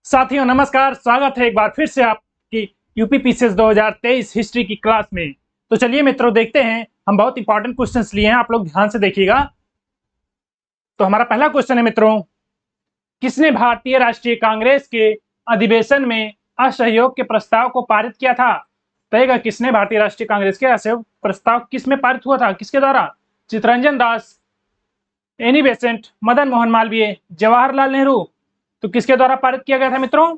साथियों नमस्कार, स्वागत है एक बार फिर से आपकी यूपी पीसीएस 2023 हिस्ट्री की क्लास में। तो चलिए मित्रों देखते हैं, हम बहुत इंपॉर्टेंट क्वेश्चंस लिए हैं, आप लोग ध्यान से देखिएगा। तो हमारा पहला क्वेश्चन है मित्रों, किसने भारतीय राष्ट्रीय कांग्रेस के अधिवेशन में असहयोग के प्रस्ताव को पारित किया था? कहेगा किसने भारतीय राष्ट्रीय कांग्रेस के असहयोग प्रस्ताव किस में पारित हुआ था, किसके द्वारा? Chittaranjan Das, Annie Besant, Madan Mohan Malviya, Jawaharlal Nehru. तो किसके द्वारा पारित किया गया था मित्रों?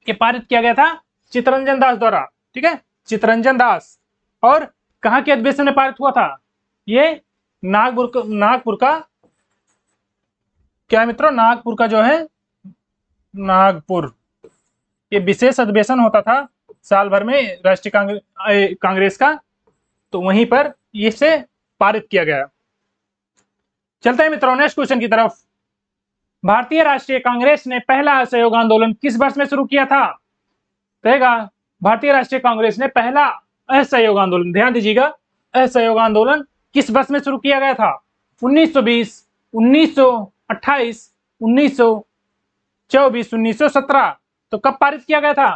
ये पारित किया गया था चित्तरंजन दास द्वारा। ठीक है, चित्तरंजन दास। और कहां के अधिवेशन में पारित हुआ था? ये नागपुर का क्या है मित्रों? नागपुर का जो है, नागपुर, ये विशेष अधिवेशन होता था साल भर में राष्ट्रीय कांग्रेस का, तो वहीं पर इसे पारित किया गया। चलते हैं मित्रों नेक्स्ट क्वेश्चन की तरफ। भारतीय राष्ट्रीय कांग्रेस ने पहला असहयोग आंदोलन किस वर्ष में शुरू किया था? कहेगा भारतीय राष्ट्रीय कांग्रेस ने पहला असहयोग आंदोलन, ध्यान दीजिएगा, असहयोग आंदोलन किस वर्ष में शुरू किया गया था? 1920, 1928, 1924, 1917। तो कब पारित किया गया था?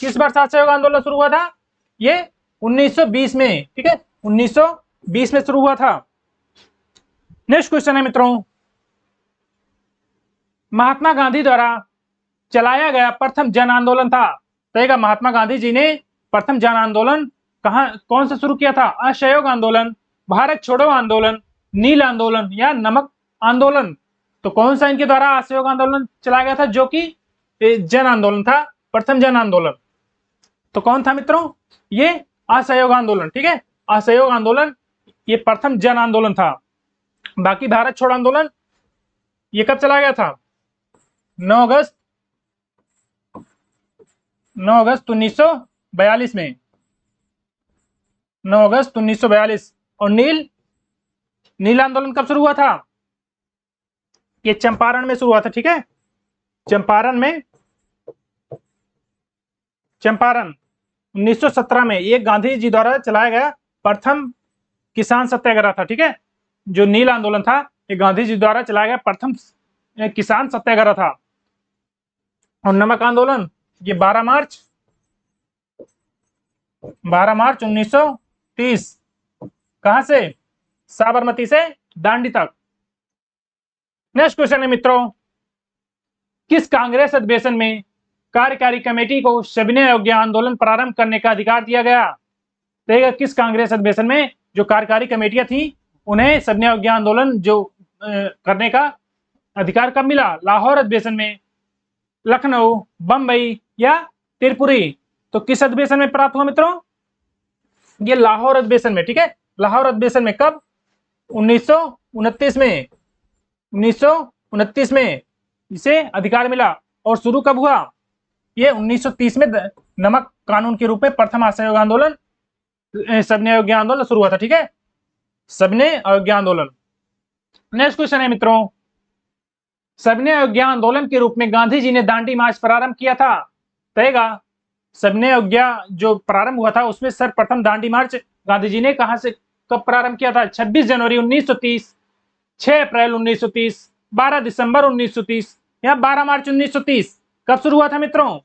किस वर्ष असहयोग आंदोलन शुरू हुआ था? ये 1920 में। ठीक है, 1920 में शुरू हुआ था। नेक्स्ट क्वेश्चन है मित्रों, महात्मा गांधी द्वारा चलाया गया प्रथम जन आंदोलन था? कहेगा महात्मा गांधी जी ने प्रथम जन आंदोलन कौन सा शुरू किया था? असहयोग आंदोलन, भारत छोड़ो आंदोलन, नील आंदोलन या नमक आंदोलन। तो कौन सा इनके द्वारा असहयोग आंदोलन चलाया गया था जो कि जन आंदोलन था, प्रथम जन आंदोलन? तो कौन था मित्रों? ये असहयोग आंदोलन। ठीक है, असहयोग आंदोलन ये प्रथम जन आंदोलन था। बाकी भारत छोड़ो आंदोलन ये कब चलाया गया था? 9 अगस्त 1942 में, 9 अगस्त 1942। और नील आंदोलन कब शुरू हुआ था? ये चंपारण में शुरू हुआ था। ठीक है, चंपारण 1917 में ये गांधी जी द्वारा चलाया गया प्रथम किसान सत्याग्रह था। ठीक है, जो नील आंदोलन था ये गांधी जी द्वारा चलाया गया प्रथम किसान सत्याग्रह था। और नमक आंदोलन ये 12 मार्च 1930, कहां से? साबरमती से दांडी तक। नेक्स्ट क्वेश्चन है मित्रों, किस कांग्रेस अधिवेशन में कार्यकारी कमेटी को सविनय अवज्ञा आंदोलन प्रारंभ करने का अधिकार दिया गया? देखिए किस कांग्रेस अधिवेशन में जो कार्यकारी कमेटियां थी उन्हें सविनय अवज्ञा आंदोलन जो करने का अधिकार कब मिला? लाहौर अधिवेशन में, लखनऊ, बंबई या त्रिपुरी? तो किस अधिवेशन में प्राप्त हुआ मित्रों? ये लाहौर अधिवेशन में। ठीक है, लाहौर अधिवेशन में कब? 1929 में, 1929 में इसे अधिकार मिला। और शुरू कब हुआ? ये 1930 में नमक कानून के रूप में प्रथम असहयोग आंदोलन, सविनय अवज्ञा आंदोलन शुरू हुआ था। ठीक है, सविनय अवज्ञा आंदोलन। नेक्स्ट क्वेश्चन है मित्रों, सविनय अवज्ञा आंदोलन के रूप में गांधी जी ने दांडी मार्च प्रारंभ किया था? कहेगा सविनय अवज्ञा जो प्रारंभ हुआ था उसमें सर्वप्रथम दांडी मार्च गांधी जी ने कहां से कब प्रारंभ किया था? 26 जनवरी 1930, 6 अप्रैल 1930, 12 दिसंबर 1930 या 12 मार्च 1930? कब शुरू हुआ था मित्रों?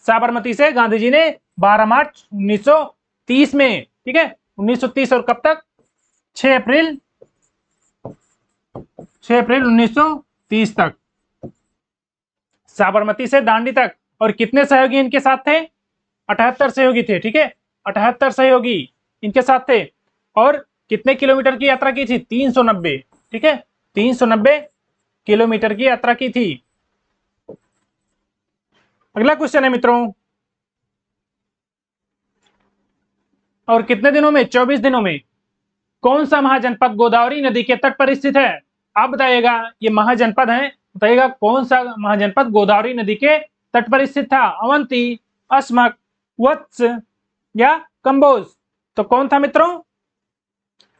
साबरमती से गांधी जी ने 12 मार्च 1930 में। ठीक है, 1930 और कब तक? 6 अप्रैल 1930 तक, साबरमती से दांडी तक। और कितने सहयोगी इनके साथ थे? 78 सहयोगी थे। ठीक है, 78 सहयोगी इनके साथ थे। और कितने किलोमीटर की यात्रा की थी? 390। ठीक है, 390 किलोमीटर की यात्रा की थी। अगला क्वेश्चन है मित्रों, और कितने दिनों में? 24 दिनों में कौन सा महाजनपद गोदावरी नदी के तट पर स्थित है? आप बताइएगा, ये महाजनपद है, बताइएगा कौन सा महाजनपद गोदावरी नदी के तट पर स्थित था? अवंती, अस्मक, वत्स या कंबोज? तो कौन था मित्रों?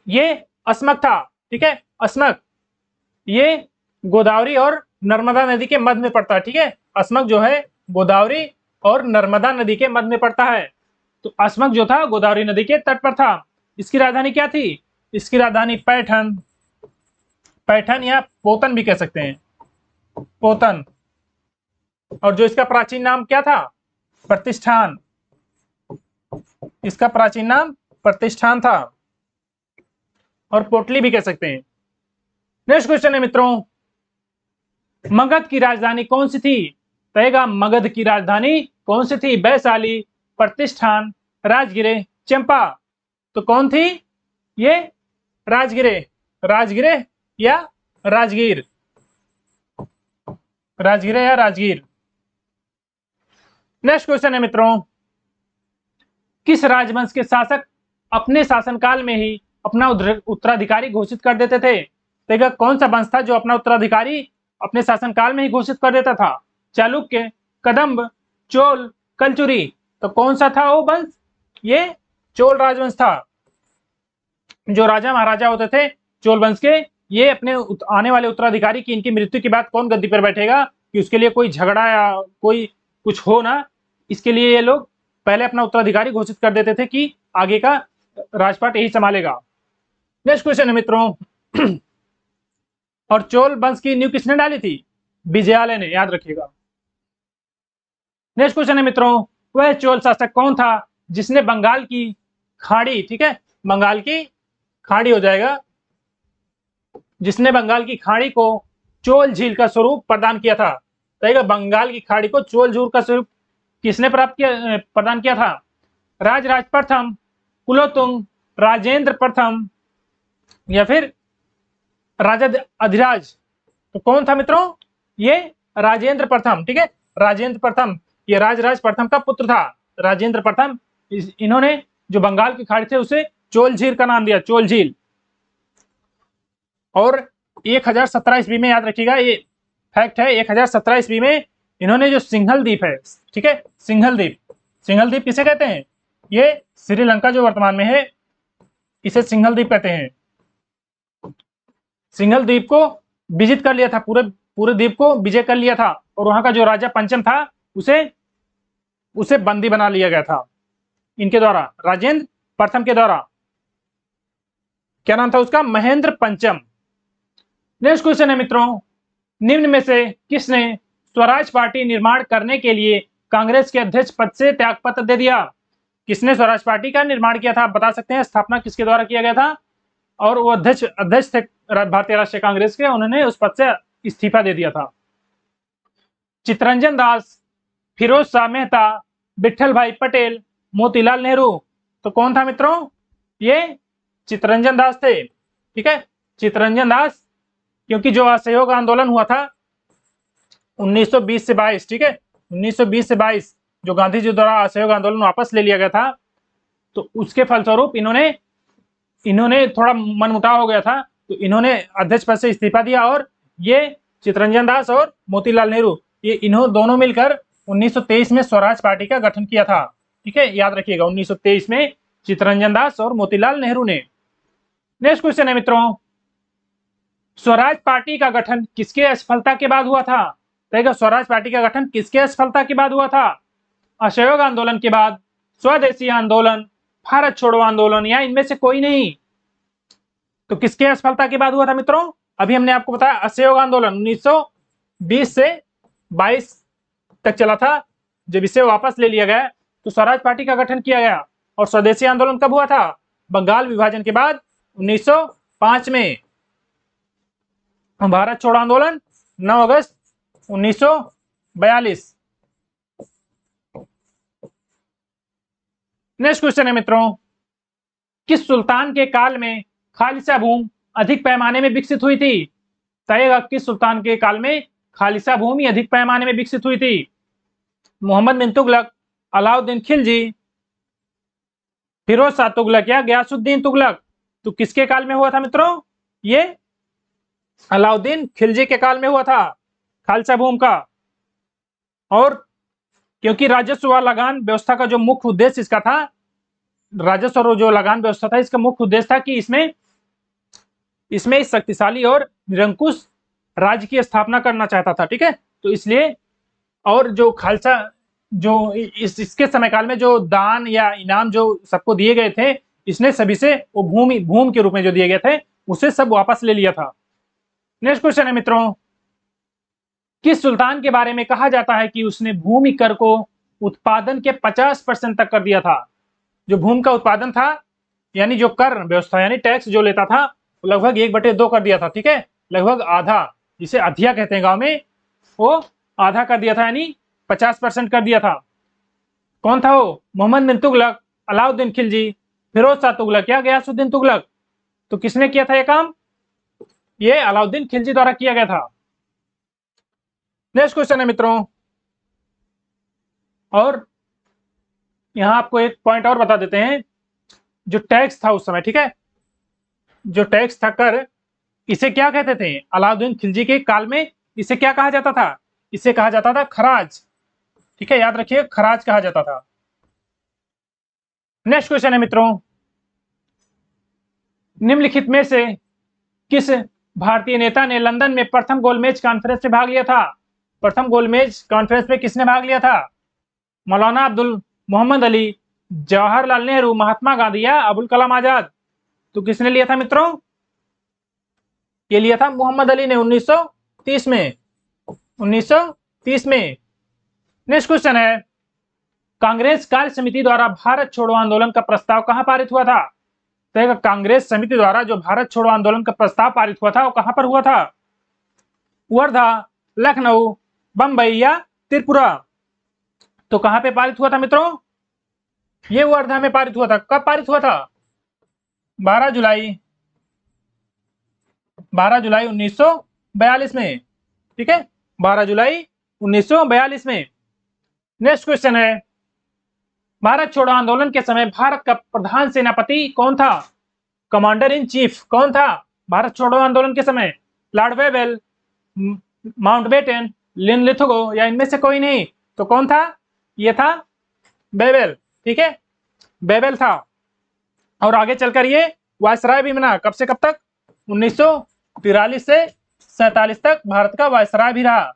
ये अस्मक था। ठीक है, अस्मक ये गोदावरी और नर्मदा नदी के मध्य में पड़ता है। ठीक है, अस्मक जो है गोदावरी और नर्मदा नदी के मध्य में पड़ता है। तो अस्मक जो था गोदावरी नदी के तट पर था। इसकी राजधानी क्या थी? इसकी राजधानी पैठन, पैठन या पोतन भी कह सकते हैं, पोतन। और जो इसका प्राचीन नाम क्या था? प्रतिष्ठान। इसका प्राचीन नाम प्रतिष्ठान था, और पोटली भी कह सकते हैं। नेक्स्ट क्वेश्चन है मित्रों, मगध की राजधानी कौन सी थी? कहेगा मगध की राजधानी कौन सी थी? वैशाली, प्रतिष्ठान, राजगिरे, चंपा। तो कौन थी ये? राजगिरे। राजगिरे या राजगीर? राजगिरे या राजगीर। नेक्स्ट क्वेश्चन है मित्रों, किस राजवंश के शासक अपने शासनकाल में ही अपना उत्तराधिकारी घोषित कर देते थे? देखा कौन सा वंश था जो अपना उत्तराधिकारी अपने शासनकाल में ही घोषित कर देता था? चालुक्य, कदम्ब, चोल, कलचुरी। तो कौन सा था वो वंश? ये चोल राजवंश था। जो राजा महाराजा होते थे चोल वंश के, ये अपने आने वाले उत्तराधिकारी की इनकी मृत्यु के बाद कौन गद्दी पर बैठेगा, कि उसके लिए कोई झगड़ा या कोई कुछ हो ना, इसके लिए ये लोग पहले अपना उत्तराधिकारी घोषित कर देते थे कि आगे का राजपाट यही संभालेगा। नेक्स्ट क्वेश्चन है मित्रों, और चोल वंश की नींव किसने डाली थी? विजयालय ने, याद रखिएगा। नेक्स्ट क्वेश्चन है मित्रों, वह चोल शासक कौन था जिसने बंगाल की खाड़ी, ठीक है, बंगाल की खाड़ी हो जाएगा, जिसने बंगाल की खाड़ी को चोल झील का स्वरूप प्रदान किया था? तो बंगाल की खाड़ी को चोल झील का स्वरूप किसने प्रदान किया था? राजराज प्रथम, कुलोत्तुंग, राजेंद्र प्रथम, या फिर राजा अधिराज। तो कौन था मित्रों? ये राजेंद्र प्रथम, ठीक है, राजेंद्र प्रथम, ये राजराज प्रथम का पुत्र था, राजेंद्र प्रथम। इन्होंने जो बंगाल की खाड़ी थे उसे चोल झील का नाम दिया, चोल झील। और 1017 ईस्वी में, याद रखिएगा ये फैक्ट है, 1017 ईस्वी में इन्होंने जो सिंघल द्वीप है, ठीक है, सिंघल द्वीप, सिंघल द्वीप किसे कहते हैं? ये श्रीलंका जो वर्तमान में है, इसे सिंघल द्वीप कहते हैं। सिंघल द्वीप को विजित कर लिया था, पूरे द्वीप को विजय कर लिया था, और वहां का जो राजा पंचम था उसे बंदी बना लिया गया था इनके द्वारा, राजेंद्र प्रथम के द्वारा। क्या नाम था उसका? महेंद्र पंचम। नेक्स्ट क्वेश्चन है मित्रों, निम्न में से किसने स्वराज पार्टी निर्माण करने के लिए कांग्रेस के अध्यक्ष पद से त्यागपत्र दे दिया? किसने स्वराज पार्टी का निर्माण किया था? आप बता सकते हैं स्थापना किसके द्वारा किया गया था? और वो अध्यक्ष थे भारतीय राष्ट्रीय कांग्रेस के, उन्होंने उस पद से इस्तीफा दे दिया था। चित्तरंजन दास, फिरोज शाह मेहता, विठल भाई पटेल, मोतीलाल नेहरू। तो कौन था मित्रों? ये चित्तरंजन दास थे, ठीक है, चित्तरंजन दास। क्योंकि जो असहयोग आंदोलन हुआ था 1920 से 22, ठीक है, 1920 से 22 जो गांधी जी द्वारा असहयोग आंदोलन वापस ले लिया गया था, तो उसके फलस्वरूप इन्होंने थोड़ा मनमुटाव हो गया था, तो इन्होंने अध्यक्ष पद से इस्तीफा दिया, और ये चित्तरंजन दास और मोतीलाल नेहरू, ये दोनों मिलकर 1923 में स्वराज पार्टी का गठन किया था, ठीक है, याद रखिएगा, 1923 में चित्तरंजन दास और मोतीलाल नेहरू ने। नेक्स्ट क्वेश्चन है मित्रों, स्वराज पार्टी का गठन किसके असफलता के बाद हुआ था? तो स्वराज पार्टी का गठन किसके असफलता के बाद हुआ था? असहयोग आंदोलन के बाद, स्वदेशी आंदोलन, भारत छोड़ो आंदोलन, या इनमें से कोई नहीं? तो किसके असफलता के बाद हुआ था मित्रों? अभी हमने आपको बताया असहयोग आंदोलन 1920 से 22 तक चला था, जब इसे वापस ले लिया गया तो स्वराज पार्टी का गठन किया गया। और स्वदेशी आंदोलन कब हुआ था? बंगाल विभाजन के बाद 1905 में। भारत छोड़ो आंदोलन 9 अगस्त 1942। नेक्स्ट क्वेश्चन है मित्रों, किस सुल्तान के काल में खालिसा भूमि अधिक पैमाने में विकसित हुई थी? बताइएगा किस सुल्तान के काल में खालिसा भूमि अधिक पैमाने में विकसित हुई थी? मोहम्मद बिन तुगलक, अलाउद्दीन खिलजी, फिरोज शाह तुगलक, या गयासुद्दीन तुगलक? तो किसके काल में हुआ था मित्रों? ये अलाउद्दीन खिलजी के काल में हुआ था खालसा भूमि का। और क्योंकि राजस्व व लगान व्यवस्था का जो मुख्य उद्देश्य इसका था, राजस्व और जो लगान व्यवस्था था, इसका मुख्य उद्देश्य था कि इसमें शक्तिशाली और निरंकुश राज्य की स्थापना करना चाहता था, ठीक है, तो इसलिए। और जो खालसा जो इसके समय काल में जो दान या इनाम जो सबको दिए गए थे, इसने सभी से वो भूमि के रूप में जो दिए गए थे उसे सब वापस ले लिया था। नेक्स्ट क्वेश्चन है मित्रों, किस सुल्तान के बारे में कहा जाता है कि उसने भूमि कर को उत्पादन के 50% तक कर दिया था? जो भूमि का उत्पादन था, यानी जो कर व्यवस्था यानी टैक्स जो लेता था, वो लगभग 1/2 कर दिया था। ठीक है, लगभग आधा, जिसे अधिया कहते हैं गांव में, वो आधा कर दिया था, यानी 50% कर दिया था। कौन था वो? मोहम्मद बिन तुगलक, अलाउद्दीन खिलजी, फिरोज शाह तुगलक या गयासुद्दीन तुगलक? तो किसने किया था ये काम? ये अलाउद्दीन खिलजी द्वारा किया गया था। नेक्स्ट क्वेश्चन है मित्रों, और यहां आपको एक पॉइंट और बता देते हैं। जो टैक्स था उस समय, ठीक है, जो टैक्स था, कर, इसे क्या कहते थे? अलाउद्दीन खिलजी के काल में इसे क्या कहा जाता था? इसे कहा जाता था खराज। ठीक है, याद रखिए, खराज कहा जाता था। नेक्स्ट क्वेश्चन है मित्रों, निम्नलिखित में से किस भारतीय नेता ने लंदन में प्रथम गोलमेज कॉन्फ्रेंस में भाग लिया था? प्रथम गोलमेज कॉन्फ्रेंस में किसने भाग लिया था? मौलाना अब्दुल मोहम्मद अली, जवाहरलाल नेहरू, महात्मा गांधी या अबुल कलाम आजाद? तो किसने लिया था मित्रों? ये लिया था मोहम्मद अली ने 1930 में। 1930 में। नेक्स्ट क्वेश्चन है, कांग्रेस कार्य समिति द्वारा भारत छोड़ो आंदोलन का प्रस्ताव कहां पारित हुआ था? तो कांग्रेस समिति द्वारा जो भारत छोड़ो आंदोलन का प्रस्ताव पारित हुआ था, वो कहां पर हुआ था? वर्धा, लखनऊ, बंबई या त्रिपुरा? तो कहां पे पारित हुआ था मित्रों? ये वर्धा में पारित हुआ था। कब पारित हुआ था? 12 जुलाई 1942 में। ठीक है, 12 जुलाई 1942 में। नेक्स्ट क्वेश्चन है, भारत छोड़ो आंदोलन के समय भारत का प्रधान सेनापति कौन था? कमांडर इन चीफ कौन था भारत छोड़ो आंदोलन के समय? लॉर्ड वेबल, माउंटबेटन, लिनलिथगो या इनमें से कोई नहीं? तो कौन था? ये था बेबल। ठीक है, बेबल था। और आगे चलकर ये वायसराय भी बना। कब से कब तक? 1943 से 47 तक भारत का वायसराय भी रहा।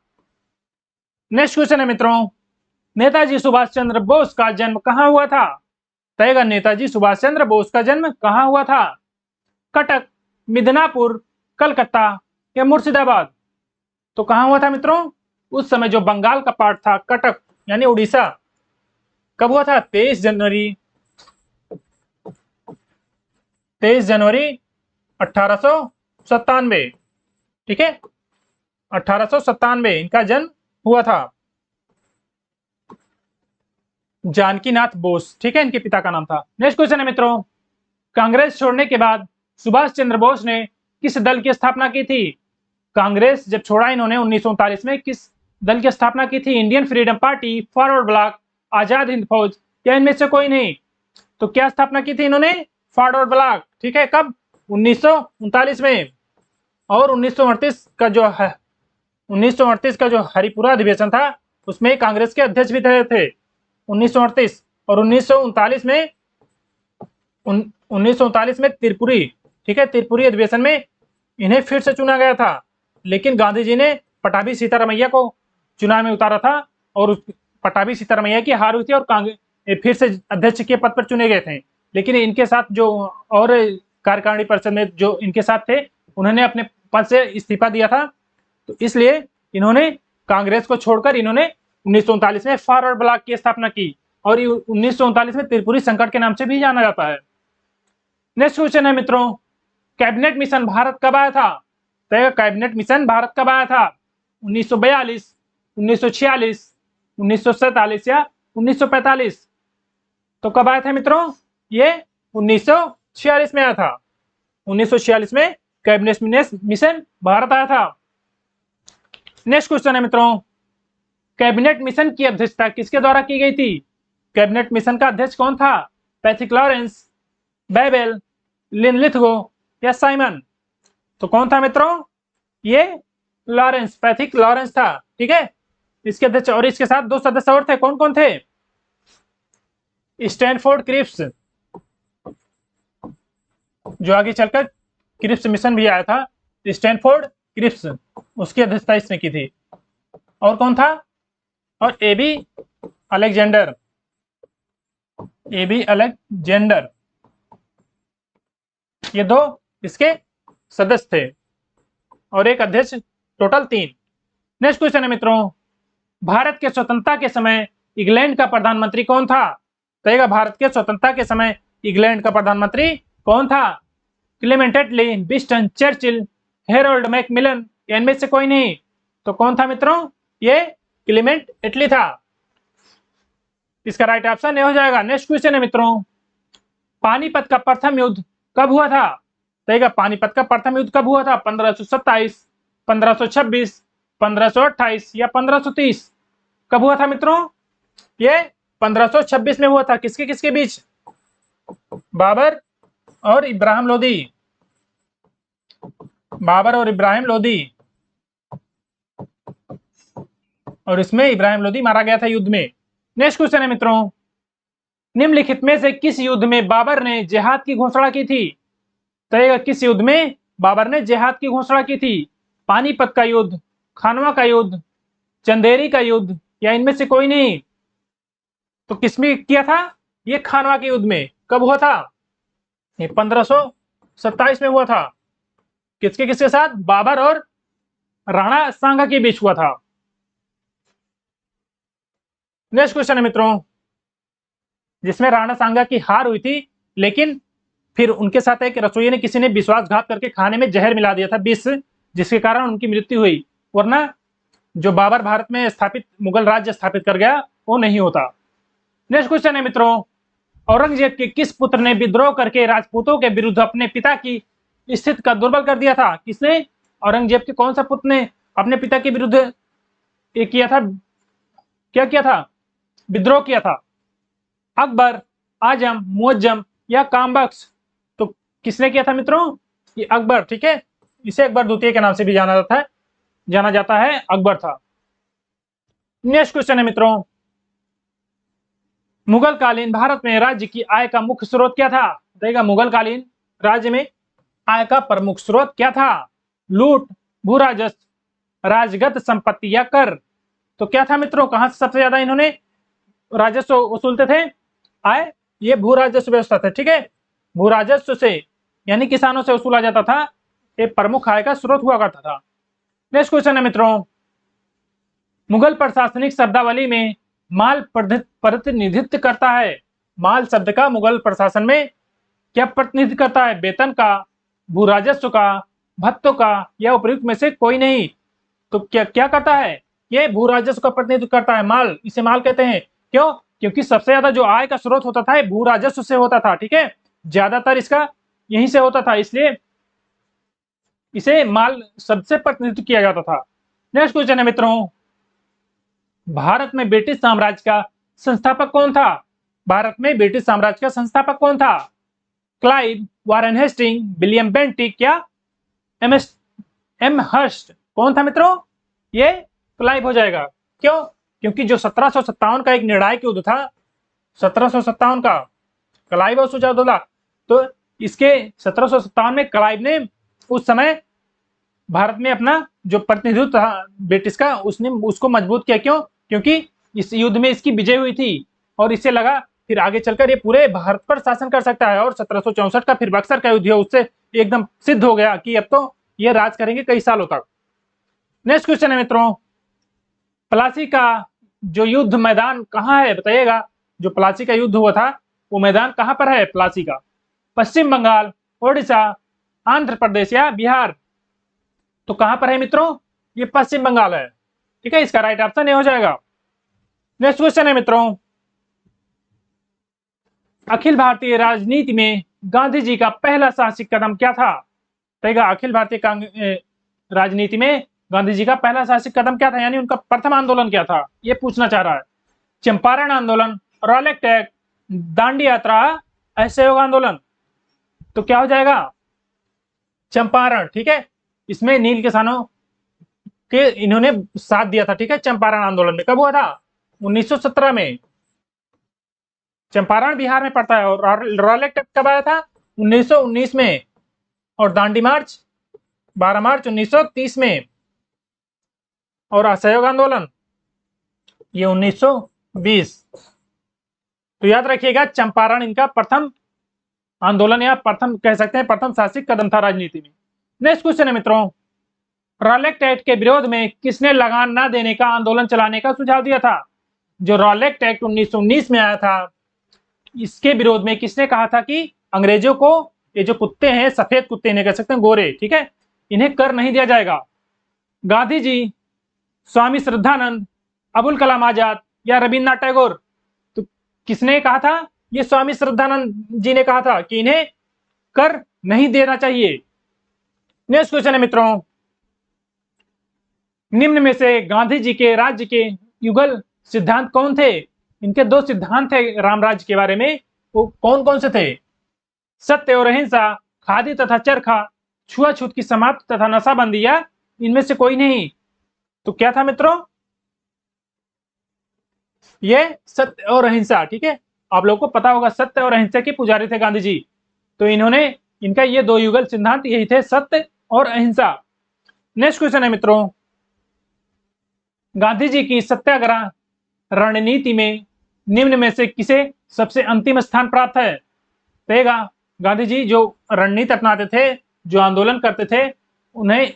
नेक्स्ट क्वेश्चन है मित्रों, नेताजी सुभाष चंद्र बोस का जन्म कहां हुआ था? तय नेताजी सुभाष चंद्र बोस का जन्म कहां हुआ था? कटक, मिदनापुर, कलकत्ता या मुर्शिदाबाद? तो कहां हुआ था मित्रों? उस समय जो बंगाल का पार्ट था, कटक यानी उड़ीसा। कब हुआ था? 23 जनवरी 1897। ठीक है, 1897 इनका जन्म हुआ था। जानकीनाथ बोस, ठीक है, इनके पिता का नाम था। नेक्स्ट क्वेश्चन है मित्रों, कांग्रेस छोड़ने के बाद सुभाष चंद्र बोस ने किस दल की स्थापना की थी? कांग्रेस जब छोड़ा इन्होंने 1939 में, किस दल की स्थापना की थी? Indian Freedom Party, Forward Bloc, Azad Hind Fauj या इनमें से कोई नहीं? तो क्या स्थापना की थी इन्होंने? Forward block. ठीक है, कब? 1939 में। और 1938 का जो हरिपुरा अधिवेशन था, उसमें कांग्रेस के अध्यक्ष भी थे 1938। और 1939 में त्रिपुरी, ठीक है, त्रिपुरी अधिवेशन में इन्हें फिर से चुना गया था। लेकिन गांधी जी ने पटाभी सीतारमैया को चुनाव में उतारा था, और पटाभी सीतारमैया की हार हुई थी, और कांग्रेस फिर से अध्यक्ष के पद पर चुने गए थे। लेकिन इनके साथ जो और कार्यकारिणी परिषद में जो इनके साथ थे, उन्होंने अपने पद से इस्तीफा दिया था। तो इसलिए इन्होंने कांग्रेस को छोड़कर इन्होंने 1939 में फॉरवर्ड ब्लॉक की स्थापना की, और 1939 में त्रिपुरी संकट के नाम से भी जाना जाता है। नेक्स्ट क्वेश्चन है मित्रों, कैबिनेट मिशन भारत कब आया था? तो कैबिनेट मिशन भारत कब आया था? 1942, 1946, 1947 या 1945? तो कब आया था मित्रों? ये 1946 में आया था। 1946 में कैबिनेट मिशन भारत आया था। नेक्स्ट क्वेश्चन है मित्रों, कैबिनेट मिशन की अध्यक्षता किसके द्वारा की गई थी? कैबिनेट मिशन का अध्यक्ष कौन था? पैथिक लॉरेंस, बेबल, लिनलिथगो या साइमन? तो कौन था मित्रों? ये लॉरेंस, पैथिक लॉरेंस था। ठीक है, इसके अध्यक्ष, और इसके साथ 2 सदस्य और थे। कौन कौन थे? स्टैनफोर्ड क्रिप्स, जो आगे चलकर क्रिप्स मिशन भी आया था, स्टैनफोर्ड क्रिप्स, उसकी अध्यक्षता इसने की थी। और कौन था? और एबी अलेक्जेंडर, एबी अलेक्जेंडर, ये 2 इसके सदस्य थे, और एक अध्यक्ष, टोटल 3। नेक्स्ट क्वेश्चन है मित्रों, भारत के स्वतंत्रता के समय इंग्लैंड का प्रधानमंत्री कौन था? कहेगा भारत के स्वतंत्रता के समय इंग्लैंड का प्रधानमंत्री कौन था? क्लेमेंट एटली, विंस्टन चर्चिल, हेरोल्ड मैकमिलन, इनमें से कोई नहीं। तो कौन था मित्रों? ये क्लेमेंट एटली था। इसका राइट ऑप्शन ये हो जाएगा। नेक्स्ट क्वेश्चन है मित्रों, पानीपत का प्रथम युद्ध कब हुआ था? कहेगा पानीपत का प्रथम युद्ध कब हुआ था? 1527, 1526, 1528 या 1530? कब हुआ था मित्रों? ये 1526 में हुआ था। किसके किसके बीच? बाबर और इब्राहिम लोदी। बाबर और इब्राहिम लोदी। और इसमें इब्राहिम लोदी मारा गया था युद्ध में। नेक्स्ट क्वेश्चन है मित्रों, निम्नलिखित में से किस युद्ध में बाबर ने जिहाद की घोषणा की थी? तो किस युद्ध में बाबर ने जिहाद की घोषणा की थी? पानीपत का युद्ध, खानवा का युद्ध, चंदेरी का युद्ध या इनमें से कोई नहीं? तो किसमें किया था? ये खानवा के युद्ध में। कब हुआ था? ये 1527 में हुआ था। किसके किसके साथ? बाबर और राणा सांगा के बीच हुआ था। नेक्स्ट क्वेश्चन है मित्रों, जिसमें राणा सांगा की हार हुई थी, लेकिन फिर उनके साथ एक रसोई ने किसी ने विश्वासघात करके खाने में जहर मिला दिया था, विष, जिसके कारण उनकी मृत्यु हुई। वरना जो बाबर भारत में स्थापित मुगल राज्य स्थापित कर गया वो नहीं होता। नेक्स्ट क्वेश्चन है मित्रों, औरंगजेब के किस पुत्र ने विद्रोह करके राजपूतों के विरुद्ध अपने पिता की स्थिति का दुर्बल कर दिया था? किसने? औरंगजेब के कौन सा पुत्र ने अपने पिता के विरुद्ध ये किया था? क्या किया था? विद्रोह किया था। अकबर, आजम, मुअज्जम या कामबख्श? तो किसने किया था मित्रों? ये अकबर। ठीक है, इसे अकबर द्वितीय के नाम से भी जाना जाता है, अकबर था। नेक्स्ट क्वेश्चन है मित्रों, मुगल कालीन भारत में राज्य की आय का मुख्य स्रोत क्या था? देखिएगा मुगल कालीन राज्य में आय का प्रमुख स्रोत क्या था? लूट, भू राजस्व, राजगत संपत्ति या कर? तो क्या था मित्रों? कहां से सबसे ज्यादा इन्होंने राजस्व वसूलते थे? आय, ये भू राजस्व व्यवस्था था। ठीक है, भू राजस्व से यानी किसानों से वसूला जाता था, ये प्रमुख आय का स्रोत हुआ करता था। नेक्स्ट क्वेश्चन है मित्रों, मुगल प्रशासनिक शब्दावली में माल प्रतिनिधित्व करता है? माल शब्द का मुगल प्रशासन में क्या प्रतिनिधित्व करता है? वेतन का, भू राजस्व का, भत्तों का या उपयुक्त में से कोई नहीं? तो क्या क्या करता है? ये भू राजस्व का प्रतिनिधित्व करता है। माल, इसे माल कहते हैं। क्यों? क्योंकि सबसे ज्यादा जो आय का स्रोत होता था भू राजस्व से होता था। ठीक है, ज्यादातर इसका यहीं से होता था, इसलिए इसे माल शब्द से प्रतिनिधित्व किया जाता था। नेक्स्ट क्वेश्चन है मित्रों, भारत में ब्रिटिश साम्राज्य का संस्थापक कौन था? भारत में ब्रिटिश साम्राज्य का संस्थापक कौन था? Clive, Warren Hastings, William Bentinck या एम हर्स्ट? कौन था मित्रों? ये क्लाइव हो जाएगा। क्यों? क्योंकि जो 1757 का एक निर्णायक युद्ध था, 1757 का, क्लाइव और सुजाउद्दौला, तो इसके 1757 में क्लाइव ने उस समय भारत में अपना जो प्रतिनिधित्व था ब्रिटिश का, उसने उसको मजबूत किया। क्यों? क्योंकि इस युद्ध में इसकी विजय हुई थी और इससे लगा फिर आगे चलकर ये पूरे भारत पर शासन कर सकता है। और 1764 का फिर बक्सर का युद्ध है, उससे एकदम सिद्ध हो गया कि अब तो ये राज करेंगे कई सालों तक। नेक्स्ट क्वेश्चन है मित्रों, प्लासी का जो युद्ध मैदान कहाँ है? बताइएगा, जो प्लासी का युद्ध हुआ था वो मैदान कहाँ पर है प्लासी का? पश्चिम बंगाल, ओडिशा, आंध्र प्रदेश या बिहार? तो कहां पर है मित्रों? ये पश्चिम बंगाल है। ठीक है, इसका राइट ऑप्शन ये हो जाएगा। नेक्स्ट क्वेश्चन है मित्रों, अखिल भारतीय राजनीति में गांधी जी का पहला साहसिक कदम क्या था? तो अखिल भारतीय राजनीति में गांधी जी का पहला साहसिक कदम क्या था, यानी उनका प्रथम आंदोलन क्या था, ये पूछना चाह रहा है। चंपारण आंदोलन, रॉलेट एक्ट, दांडी यात्रा, असहयोग आंदोलन? तो क्या हो जाएगा? चंपारण। ठीक है, इसमें नील किसानों के इन्होंने साथ दिया था। ठीक है, चंपारण आंदोलन में कब हुआ था? 1917 में। चंपारण बिहार में पड़ता है। और रॉलेट एक्ट कब आया था? 1919 में। और दांडी मार्च 12 मार्च 1930 में। और असहयोग आंदोलन ये 1920। तो याद रखिएगा, चंपारण इनका प्रथम आंदोलन या प्रथम कह सकते हैं प्रथम साहसिक कदम था राजनीति में। नेक्स्ट क्वेश्चन है मित्रों, रॉलेट एक्ट के विरोध में किसने लगान न देने का आंदोलन चलाने का सुझाव दिया था? जो रॉलेट एक्ट 1919 में आया था, इसके विरोध में किसने कहा था कि अंग्रेजों को ये जो कुत्ते हैं, सफेद कुत्ते नहीं कह सकते, गोरे, ठीक है, इन्हें कर नहीं दिया जाएगा? गांधी जी, स्वामी श्रद्धानंद, अबुल कलाम आजाद या रविन्द्रनाथ टैगोर? तो किसने कहा था? ये स्वामी श्रद्धानंद जी ने कहा था कि इन्हें कर नहीं देना चाहिए। नेक्स्ट क्वेश्चन है मित्रों, निम्न में से गांधी जी के राज्य के युगल सिद्धांत कौन थे? इनके दो सिद्धांत थे रामराज्य के बारे में, वो कौन कौन से थे? सत्य और अहिंसा, खादी तथा चरखा, छुआछूत की समाप्ति तथा नशाबंदी, या इनमें से कोई नहीं? तो क्या था मित्रों? ये सत्य और अहिंसा, ठीक है, आप लोगों को पता होगा सत्य और अहिंसा के पुजारी थे गांधी जी। तो इन्होंने, इनका ये दो युगल सिद्धांत यही थे, सत्य और अहिंसा। नेक्स्ट क्वेश्चन है मित्रों, गांधी जी की सत्याग्रह रणनीति में निम्न में से किसे सबसे अंतिम स्थान प्राप्त है? रहेगा गांधी जी जो रणनीति अपनाते थे, जो आंदोलन करते थे, उन्हें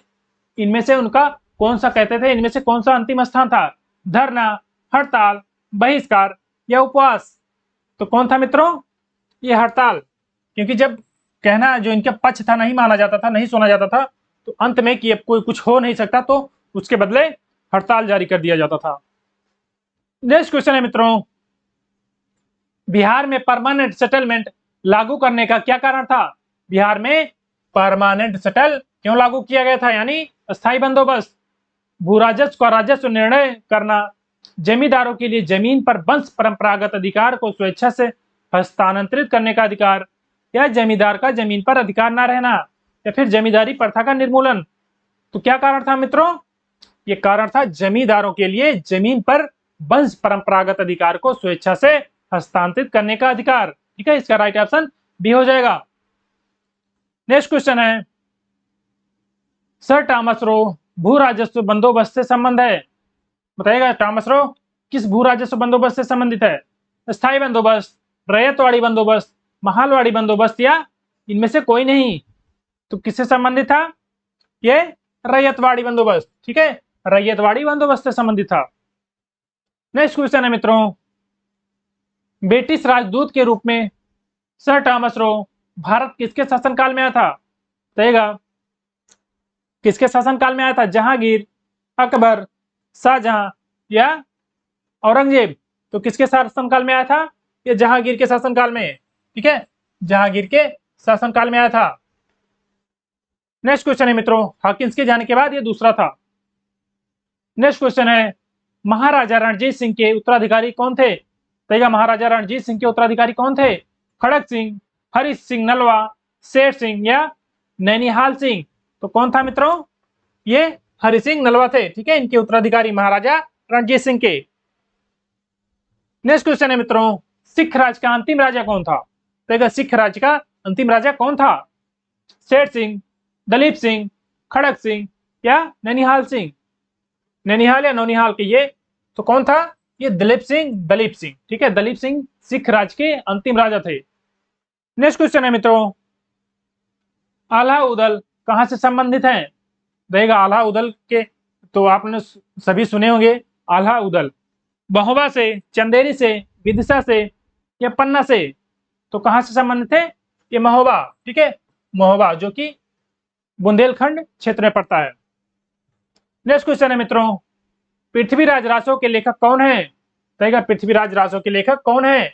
इनमें से उनका कौन सा कहते थे, इनमें से कौन सा अंतिम स्थान था? धरना, हड़ताल, बहिष्कार या उपवास? तो कौन था मित्रों? ये हड़ताल, क्योंकि जब कहना जो इनका पक्ष था नहीं माना जाता था, नहीं सुना जाता था, तो अंत में कि अब कोई कुछ हो नहीं सकता, तो उसके बदले हड़ताल जारी कर दिया जाता था। नेक्स्ट क्वेश्चन है मित्रों, बिहार में परमानेंट सेटलमेंट लागू करने का क्या कारण था? बिहार में परमानेंट सेटल क्यों लागू किया गया था, यानी स्थायी बंदोबस्त? भू राजस्व का राजस्व निर्णय करना, जमींदारों के लिए जमीन पर वंश परंपरागत अधिकार को स्वेच्छा से हस्तांतरित करने का अधिकार, या जमींदार का जमीन पर अधिकार न रहना, या फिर जमींदारी प्रथा का निर्मूलन? तो क्या कारण था मित्रों? ये कारण था जमींदारों के लिए जमीन पर वंश परंपरागत अधिकार को स्वेच्छा से हस्तांतरित करने का अधिकार, ठीक है, इसका राइट ऑप्शन बी हो जाएगा। नेक्स्ट क्वेश्चन है, सर थॉमस रो भू राजस्व बंदोबस्त से संबंध है? बताइएगा, थॉमस रो किस भू राजस्व बंदोबस्त से संबंधित है? स्थायी बंदोबस्त, रैयतवाड़ी बंदोबस्त, महालवाड़ी बंदोबस्त, या इनमें से कोई नहीं? तो किससे संबंधित था? ये रैयतवाड़ी बंदोबस्त, ठीक है, रैयतवाड़ी बंदोबस्त से संबंधित था। नेक्स्ट क्वेश्चन है मित्रों, ब्रिटिश राजदूत के रूप में सर थॉमस रो भारत किसके शासनकाल में आया था? बताइएगा, किसके शासनकाल में आया था? जहांगीर, अकबर, शाहजहां या औरंगजेब? तो किसके शासनकाल में आया था? ये जहांगीर के शासनकाल में, ठीक है, जहांगीर के शासनकाल में आया था। नेक्स्ट क्वेश्चन है मित्रों, हॉकिंस के जाने के बाद ये दूसरा था। नेक्स्ट क्वेश्चन है, महाराजा रणजीत सिंह के उत्तराधिकारी कौन थे? बताइएगा, महाराजा रणजीत सिंह के उत्तराधिकारी कौन थे? खड़क सिंह, हरि सिंह नलवा, शेर सिंह या नैनीहाल सिंह? तो कौन था मित्रों? ये हरि सिंह नलवा थे, ठीक है, इनके उत्तराधिकारी महाराजा रणजीत सिंह के। नेक्स्ट क्वेश्चन है मित्रों, सिख राज का अंतिम राजा कौन था? तो सिख राज का अंतिम राजा कौन था? शेर सिंह, दलीप सिंह, खड़क सिंह या नैनीहाल सिंह? नैनीहाल या नौनिहाल के ये, तो कौन था? ये दलीप सिंह, दलीप सिंह, ठीक है, दलीप सिंह सिख राज के अंतिम राजा थे। नेक्स्ट क्वेश्चन है मित्रों, आल्हा उदल कहां से संबंधित है? रहेगा आल्हा उदल के, तो आपने सभी सुने होंगे आल्हा उदल, महोबा से, चंदेरी से, विदिशा से या पन्ना से? तो कहां से संबंधित है? ये महोबा, ठीक है, महोबा जो कि बुंदेलखंड क्षेत्र में पड़ता है। नेक्स्ट क्वेश्चन है मित्रों, पृथ्वीराज रासो के लेखक कौन है? रहेगा, पृथ्वीराज रासो के लेखक कौन है?